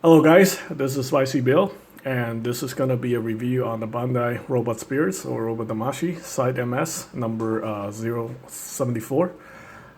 Hello guys, this is Spicy Bill, and this is going to be a review on the Bandai Robot Spirits or Robot Damashii Side MS number 074.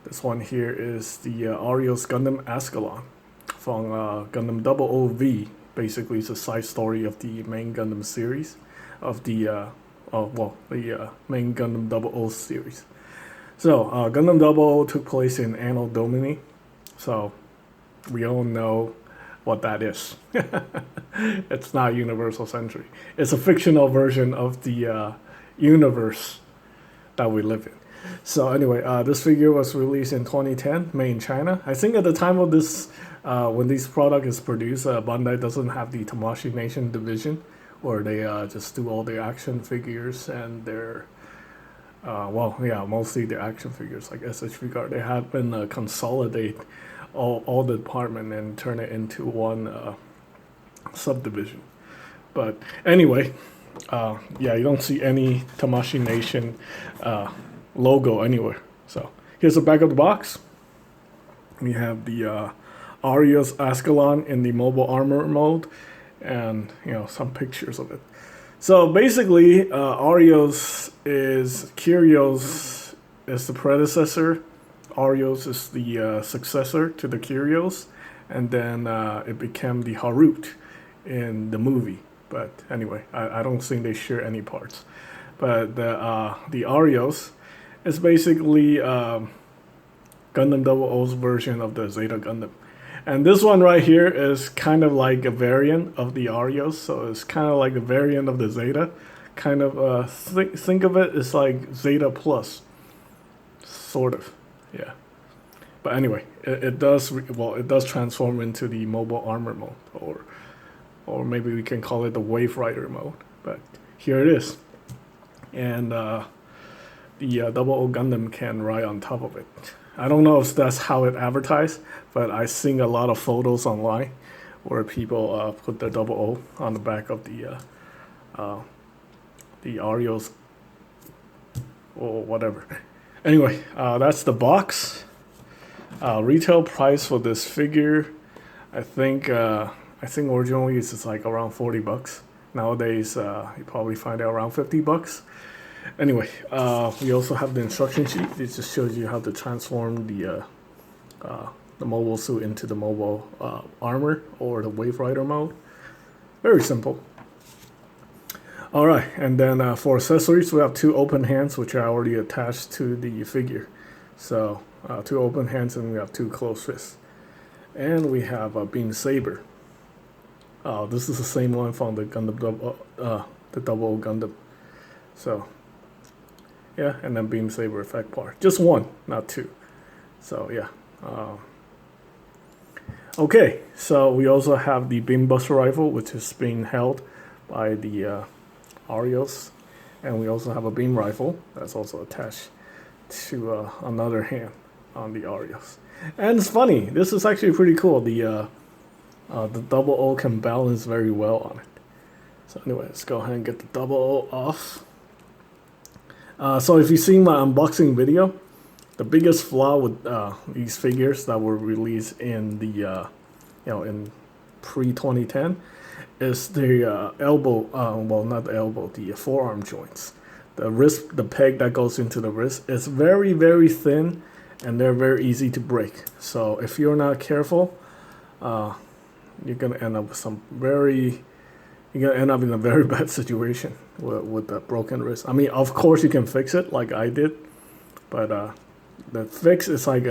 This one here is the Arios Gundam Ascalon from Gundam 00V. Basically, it's a side story of the main Gundam series, of the main Gundam 00 series. So, Gundam 00 took place in Anno Domini, so we all know what that is. It's not Universal Century. It's a fictional version of the universe that we live in. So anyway, this figure was released in 2010, made in China. I think at the time of this, when this product is produced, Bandai doesn't have the Tamashii Nation division, where they just do all their action figures and their, mostly their action figures like SH Figure. They have been consolidate all the department and turn it into one subdivision. But anyway, you don't see any Tamashii Nation logo anywhere. So here's the back of the box. We have the Arios Ascalon in the mobile armor mode, and some pictures of it. So basically, Arios is Kyrios is the predecessor. Arios is the successor to the Kyrios, and then it became the Harut in the movie. But anyway, I don't think they share any parts. But the Arios is basically Gundam 00's version of the Zeta Gundam. And this one right here is kind of like a variant of the Arios, so it's kind of like a variant of the Zeta. Kind of think of it as like Zeta Plus, sort of. Yeah, but anyway, it does transform into the mobile armor mode, or maybe we can call it the Wave Rider mode. But here it is, and the 00 Gundam can ride on top of it. I don't know if that's how it advertised, but I've seen a lot of photos online where people put the 00 on the back of the Arios or whatever. Anyway, that's the box. Retail price for this figure, I think originally it's just like around $40. Nowadays, you probably find it around $50. Anyway, we also have the instruction sheet. It just shows you how to transform the mobile suit into the mobile armor or the Wave Rider mode. Very simple. All right, and then for accessories, we have two open hands, which are already attached to the figure. So two open hands, and we have two closed fists. And we have a beam saber. This is the same one from the Gundam the 00 Gundam. So yeah, and then beam saber effect part. Just one, not two. So yeah. Okay, so we also have the beam buster rifle, which is being held by the Arios, and we also have a beam rifle that's also attached to another hand on the Arios. And it's funny, this is actually pretty cool. The 00 can balance very well on it. So anyway, let's go ahead and get the 00 off. So if you've seen my unboxing video, the biggest flaw with these figures that were released in the in pre-2010 is the elbow, not the elbow, the forearm joints. The wrist, the peg that goes into the wrist is very, very thin, and they're very easy to break. So if you're not careful, you're gonna end up with in a very bad situation with the broken wrist. I mean, of course you can fix it like I did, but the fix is like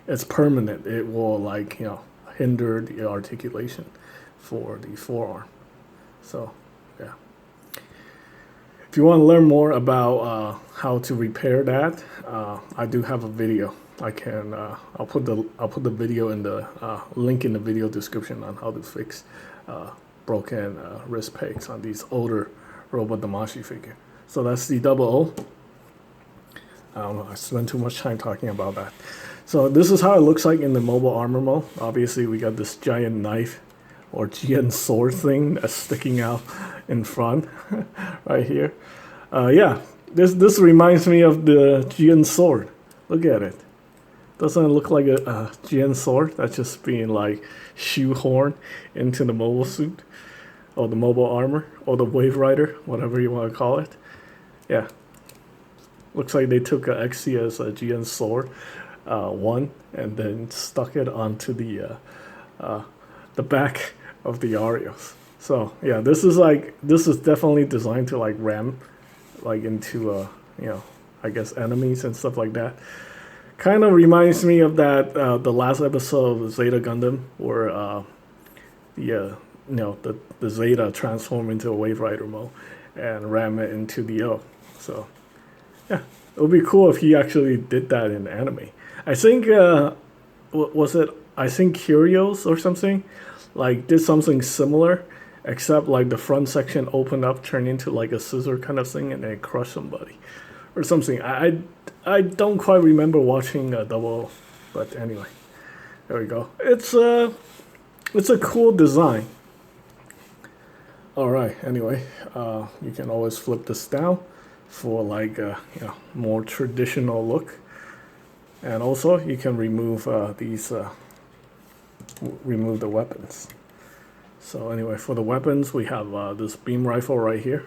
it's permanent. It will hinder the articulation for the forearm. So yeah, if you want to learn more about how to repair that, I do have a video. I'll put the video in the link in the video description on how to fix broken wrist pegs on these older Robot Damashii figure. So that's the 00. I don't know, I spent too much time talking about that. So this is how it looks like in the mobile armor mode. Obviously we got this giant knife or GN sword thing that's sticking out in front right here. This reminds me of the GN sword. Look at it. Doesn't it look like a GN sword that's just being like shoehorned into the mobile suit or the mobile armor or the Wave Rider, whatever you want to call it? Yeah. Looks like they took a XC as a GN sword 1 and then stuck it onto the back of the Arios. So yeah, this is definitely designed to like ram like into I guess enemies and stuff like that. Kind of reminds me of that the last episode of Zeta Gundam where the Zeta transformed into a Wave Rider mode and ram it into the O. So yeah, it would be cool if he actually did that in anime. I think was it? I think Curios or something like did something similar, except like the front section opened up, turned into like a scissor kind of thing, and then crushed somebody or something. I don't quite remember watching Double, but anyway, there we go. It's a cool design. All right. Anyway, you can always flip this down for like more traditional look, and also you can remove remove the weapons. So anyway, for the weapons we have this beam rifle right here.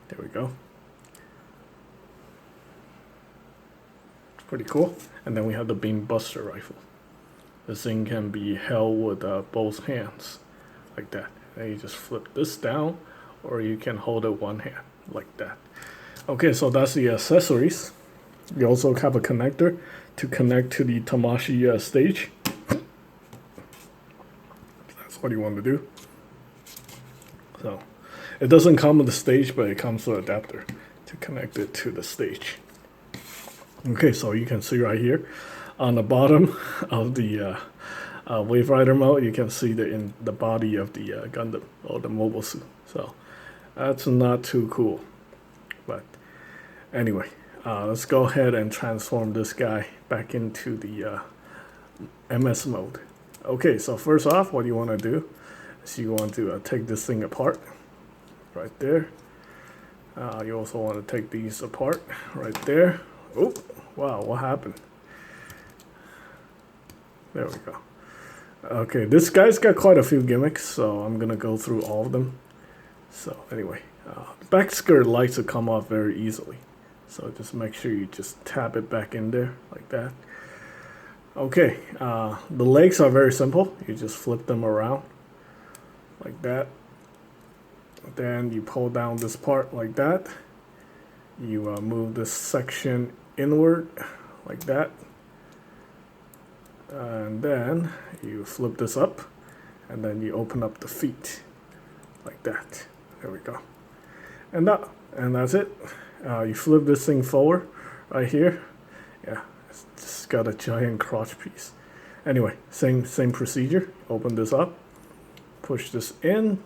There we go. It's pretty cool. And then we have the beam buster rifle. This thing can be held with both hands like that. And you just flip this down, or you can hold it one hand like that. Okay, so that's the accessories. You also have a connector to connect to the Damashii stage. That's what you want to do. So it doesn't come with the stage, but it comes with an adapter to connect it to the stage. Okay, so you can see right here on the bottom of the Wave Rider mode, you can see in the body of the Gundam or the mobile suit. So that's not too cool. But anyway, let's go ahead and transform this guy back into the MS mode. Okay, so first off, what you want to do is you want to take this thing apart right there. You also want to take these apart right there. Oh, wow, what happened? There we go. Okay, this guy's got quite a few gimmicks, so I'm going to go through all of them. So anyway, the back skirt likes to come off very easily. So just make sure you just tap it back in there like that. Okay, the legs are very simple. You just flip them around like that. Then you pull down this part like that. You move this section inward like that. And then you flip this up, and then you open up the feet like that. There we go. And that's it. You flip this thing forward right here. Yeah, it's just got a giant crotch piece. Anyway, same procedure. Open this up, push this in.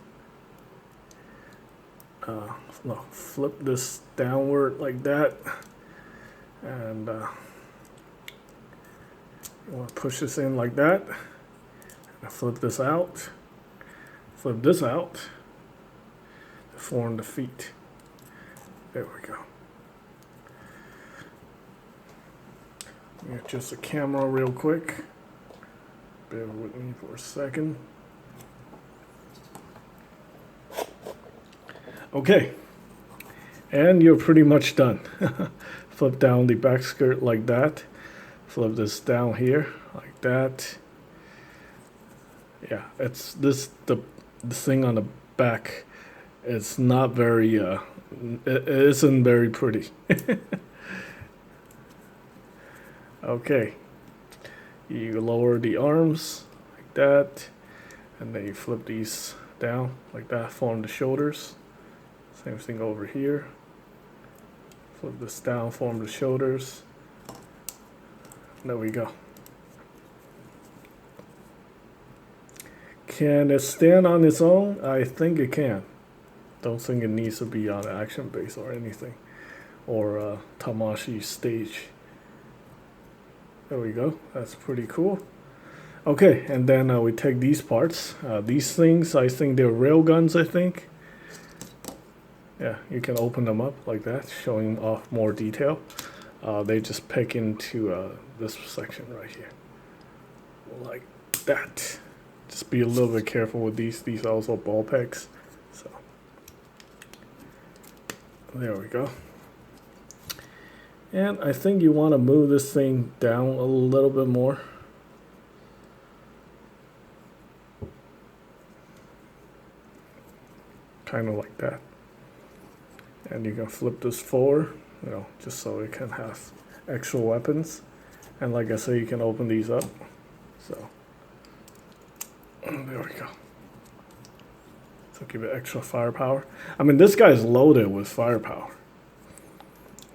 Flip this downward like that, and you want to push this in like that. And flip this out. Flip this out to form the feet. There we go. Let me adjust the camera real quick. Bear with me for a second. Okay, and you're pretty much done. Flip down the back skirt like that. Flip this down here like that. Yeah, it's the thing on the back. It's not very it isn't very pretty. Okay, you lower the arms like that, and then you flip these down like that, form the shoulders. Same thing over here. Flip this down, form the shoulders. There we go. Can it stand on its own? I think it can. Don't think it needs to be on an action base or anything, or a Damashii stage. There we go. That's pretty cool. Okay, and then we take these parts. These things, I think they're rail guns, I think. Yeah, you can open them up like that, showing off more detail. they just pick into this section right here, like that. Just be a little bit careful with these. These are also ball pegs. So there we go. And I think you want to move this thing down a little bit more. Kind of like that. And you can flip this forward, just so it can have extra weapons. And like I say, you can open these up. So there we go. So give it extra firepower. I mean, this guy's loaded with firepower.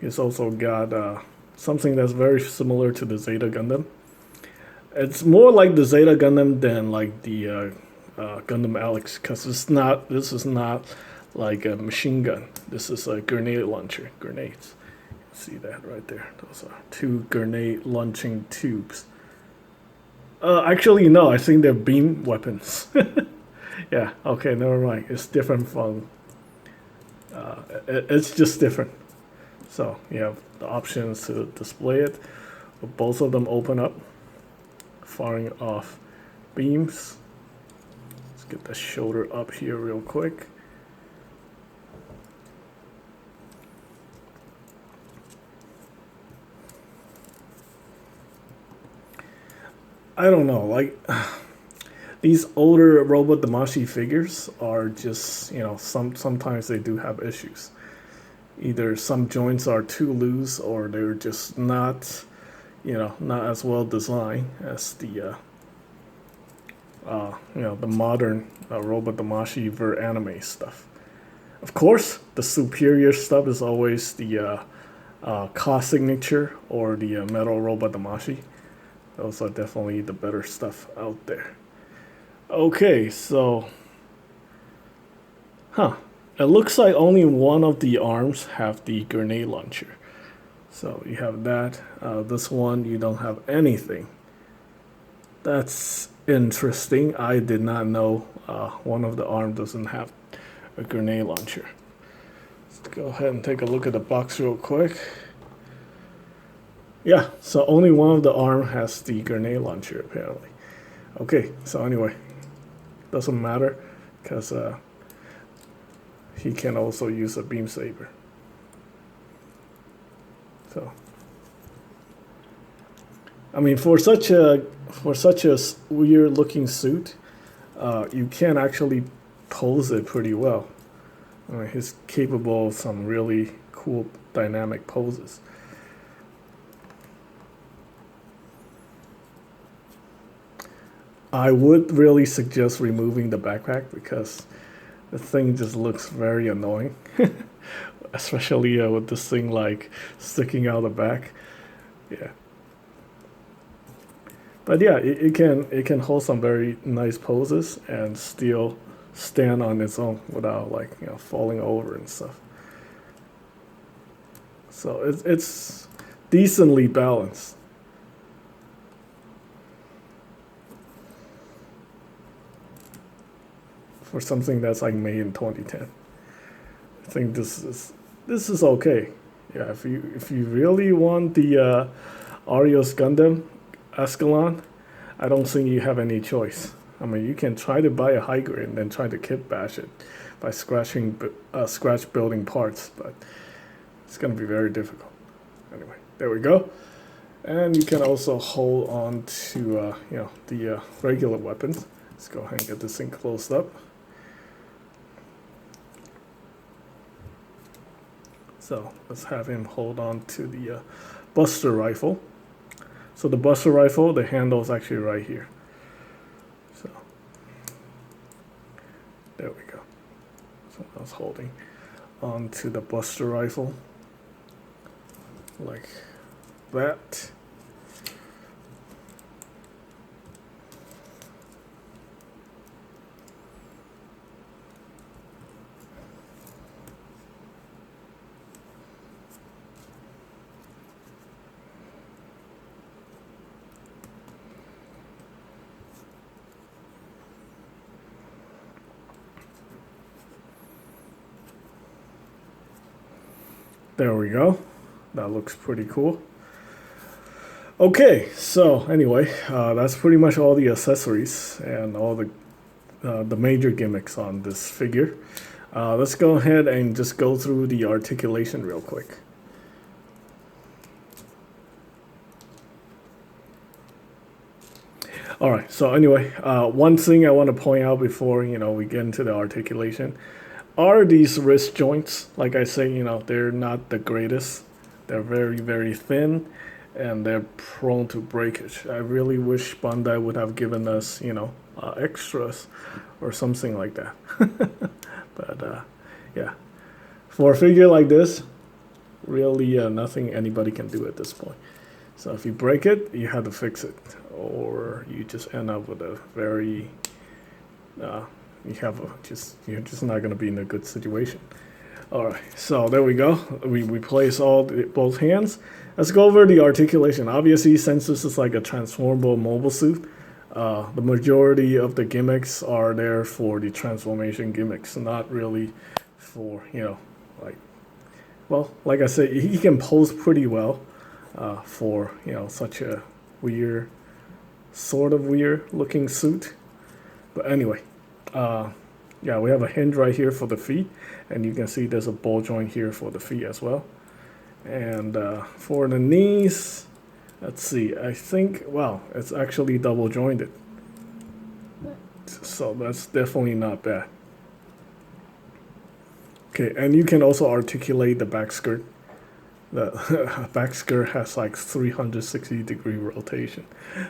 He's also got something that's very similar to the Zeta Gundam. It's more like the Zeta Gundam than like the Gundam Alex, because this is not like a machine gun. This is a grenade launcher, grenades. See that right there? Those are 2 grenade launching tubes. Actually, no, I think they're beam weapons. Yeah, okay, never mind. It's different from, it's just different. So you have the options to display it. Both of them open up, firing off beams. Let's get the shoulder up here real quick. I don't know, like these older Robot Damashii figures are just, sometimes they do have issues. Either some joints are too loose, or they're just not, not as well designed as the, the modern Robot Damashii Verniers stuff. Of course, the superior stuff is always the Ka signature or the metal Robot Damashii. Those are definitely the better stuff out there. Okay, so, it looks like only one of the arms have the grenade launcher. So you have that. This one, you don't have anything. That's interesting. I did not know one of the arms doesn't have a grenade launcher. Let's go ahead and take a look at the box real quick. Yeah, so only one of the arm has the grenade launcher apparently. Okay, so anyway, doesn't matter because he can also use a beam saber. So, I mean, for such a weird looking suit, you can actually pose it pretty well. I mean, he's capable of some really cool dynamic poses. I would really suggest removing the backpack because the thing just looks very annoying, especially with this thing like sticking out the back. Yeah, but yeah, it can hold some very nice poses and still stand on its own without like falling over and stuff. So it's decently balanced. For something that's like made in 2010, I think this is okay. Yeah, if you really want the Arios Gundam Ascalon, I don't think you have any choice. I mean, you can try to buy a high grade and then try to kit bash it by scratch building parts, but it's gonna be very difficult. Anyway, there we go. And you can also hold on to the regular weapons. Let's go ahead and get this thing closed up. So let's have him hold on to the Buster rifle. So the Buster rifle, the handle is actually right here. So there we go. So I was holding on to the Buster rifle like that. There we go. that looks pretty cool. Okay, so anyway, that's pretty much all the accessories and all the major gimmicks on this figure. Let's go ahead and just go through the articulation real quick. All right, so anyway, one thing I want to point out before, we get into the articulation are these wrist joints. Like I say, they're not the greatest. They're very, very thin, and they're prone to breakage. I really wish Bandai would have given us, extras or something like that. But yeah, for a figure like this, really nothing anybody can do at this point. So if you break it, you have to fix it, or you just end up with a very you're just not going to be in a good situation. All right, so there we go. We place both hands. Let's go over the articulation. Obviously, since this is like a transformable mobile suit, the majority of the gimmicks are there for the transformation gimmicks, not really for, like I said, he can pose pretty well for, such a sort of weird looking suit. But anyway, yeah, we have a hinge right here for the feet, and you can see there's a ball joint here for the feet as well. And for the knees, let's see, I think, wow, it's actually double jointed. So that's definitely not bad. Okay, and you can also articulate the back skirt. The back skirt has like 360-degree rotation.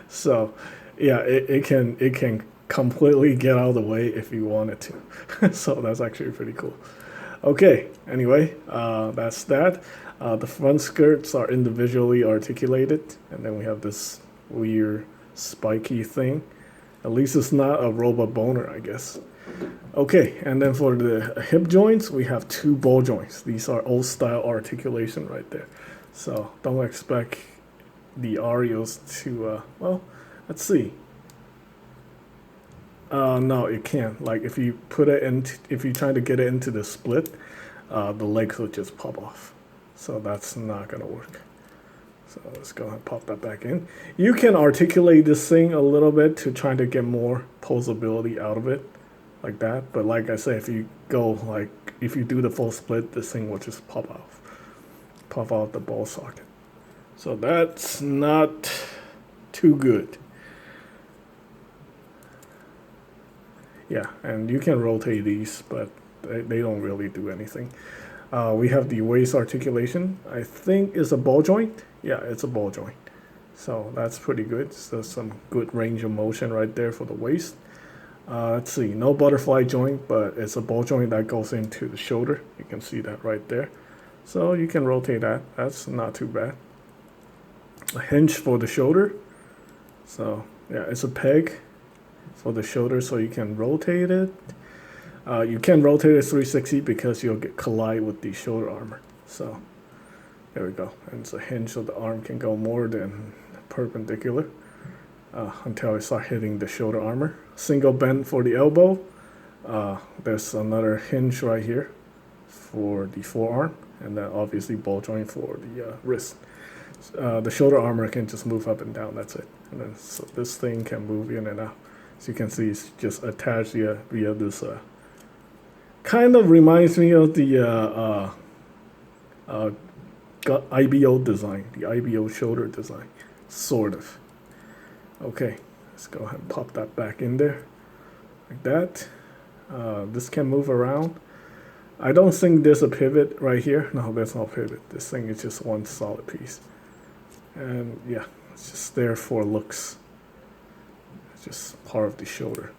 So yeah, it can completely get out of the way if you wanted to. So that's actually pretty cool. Okay, anyway, that's that. The front skirts are individually articulated, and then we have this weird spiky thing. At least it's not a robot boner, I guess. Okay, and then for the hip joints, we have two ball joints. These are old style articulation right there. So don't expect the Arios to, well, let's see. No, it can't. Like if you put it in, if you try to get it into the split, the legs will just pop off. So that's not gonna work. So let's go ahead and pop that back in. You can articulate this thing a little bit to try to get more posability out of it, like that. But like I said, if you do the full split, this thing will just pop out the ball socket. So that's not too good. Yeah, and you can rotate these, but they don't really do anything. We have the waist articulation. I think it's a ball joint. Yeah, it's a ball joint. So that's pretty good. So some good range of motion right there for the waist. Let's see, no butterfly joint, but it's a ball joint that goes into the shoulder. You can see that right there. So you can rotate that. That's not too bad. A hinge for the shoulder. So yeah, it's a peg for the shoulder, so you can rotate it. You can rotate it 360 because you'll collide with the shoulder armor. So there we go. And it's a hinge, so the arm can go more than perpendicular until it starts hitting the shoulder armor. Single bend for the elbow. There's another hinge right here for the forearm, and then obviously ball joint for the wrist. The shoulder armor can just move up and down. That's it. And then so this thing can move in and out. So you can see it's just attached via this. Kind of reminds me of the IBO design, the IBO shoulder design, sort of. Okay, let's go ahead and pop that back in there, like that. This can move around. I don't think there's a pivot right here. No, there's no pivot. This thing is just one solid piece. And yeah, it's just there for looks. It's just part of the shoulder.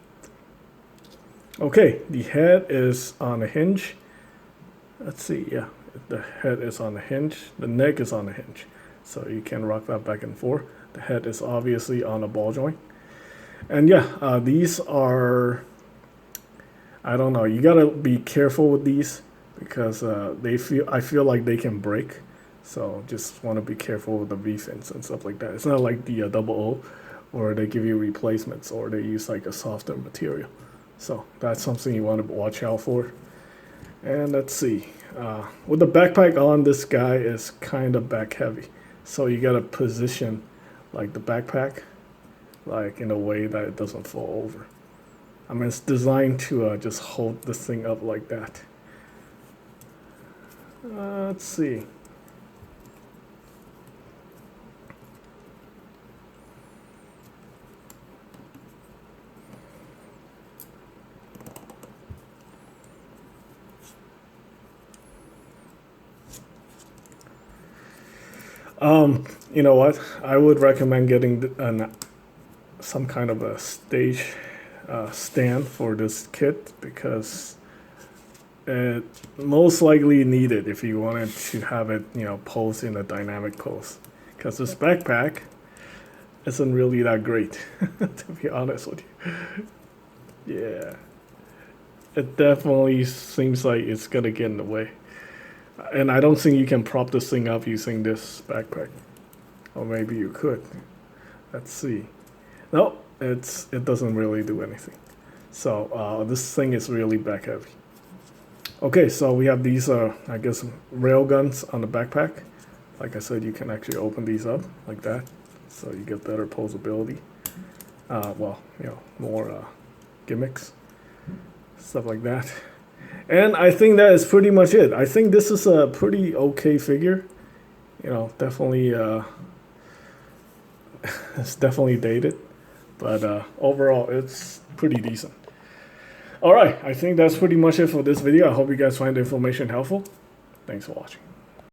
Okay, the head is on a hinge. Let's see, yeah, the head is on a hinge. The neck is on a hinge. So you can rock that back and forth. The head is obviously on a ball joint. And yeah, these are, I don't know, you gotta be careful with these because I feel like they can break. So just want to be careful with the V-fins and stuff like that. It's not like the double O, or they give you replacements, or they use like a softer material. So that's something you want to watch out for. And let's see, with the backpack on, this guy is kind of back heavy. So you gotta position like the backpack like in a way that it doesn't fall over. I mean, it's designed to just hold this thing up like that. Let's see. You know what? I would recommend getting some kind of a stage stand for this kit, because it most likely needed if you wanted to have it, you know, pose in a dynamic pose. Because this backpack isn't really that great, to be honest with you. Yeah, it definitely seems like it's gonna get in the way. And I don't think you can prop this thing up using this backpack. Or maybe you could. Let's see. No, it doesn't really do anything. So this thing is really back heavy. Okay, so we have these, I guess, rail guns on the backpack. Like I said, you can actually open these up like that, so you get better posability. Well, you know, more gimmicks, stuff like that. And I think that is pretty much it. I think this is a pretty okay figure. You know, definitely, it's definitely dated, but overall, it's pretty decent. All right, I think that's pretty much it for this video. I hope you guys find the information helpful. Thanks for watching.